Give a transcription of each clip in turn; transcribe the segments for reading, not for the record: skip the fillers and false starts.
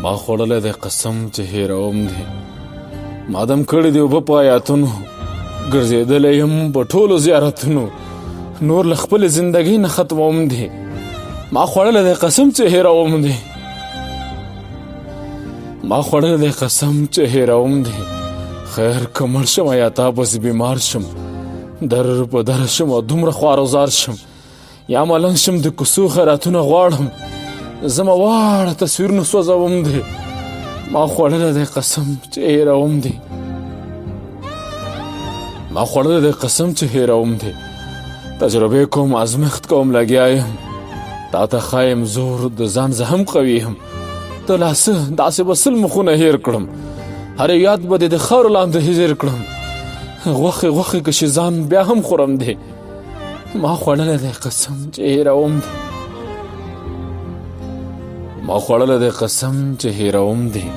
ما خوړلی دی قسم چې هېروم دی ما دم کړي دي اوبه په آیاتونو ګرځېدلی یم په ټولو زیارتونو نور له خپلې زندګۍ نه ختموم دی ما خوړلی دی قسم چې هېروم دی ما خوړلی دی قسم چې هېروم دی خیر که مړ شم یا تا پسې بیمار شم در په در شم او دومره خوارزار شم یا ملنګ شم د کوڅو خیراتونه غواړم زما واړه تصویرونه سوځوم دی ما خوړلی دی قسم چې هېروم دی ما خوړلی دی قسم چې هېروم دی تجربې کوم ازمښت کوم لګیا یم تا ته ښایم زور د ځان زه هم قوي یم ته لا څه داسې به سل مخونه هېر کړم هر یاد به دې د خاورو لاندې هېر کړم غوښې غوښې که چې ځان بیا هم خورم دی ما خوړلی دی قسم چې هېروم دی ما خوړلی دی قسم چې هېروم دی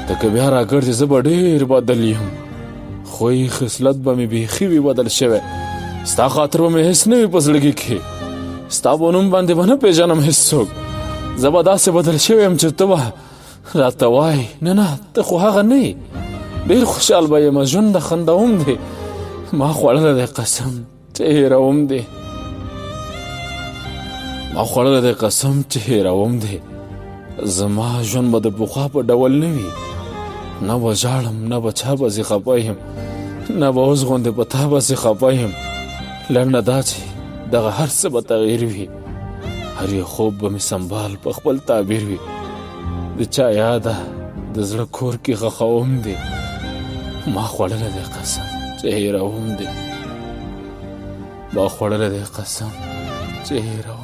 ته که بیا راګرځې زه به ډېر بدل یم خوی خصلت به مې بیخي وي بدل شوی ستا خاطر به مې هېڅ نه وي په زړګي کې ستا په نوم باندې به نه پېژنم هېڅوک زه به داسې بدل شوی یم چې ته به راته وایې نه نه ته خو هغه نه یې ډېر خوشحال به یم ژوند د خندوم دی ما خوړلی دی قسم چې هېروم دی ما خوړلی دی قسم چې هېروم دی زما ژوند به د پخوا په ډول نه وي نه به ژاړم نه به چا پسې خفه یم نه به اوس غوندې په تا پسې خفه یم لنډه دا چې دغه هر څه به تغییر وي هر یو خوب به مې سنبال په خپل تعبیر وي د چا یاده د زړه کور کې غښوم دی ما خوړلی دی قسم چې هېروم دی ما خوړلی دی قسم چې هېروم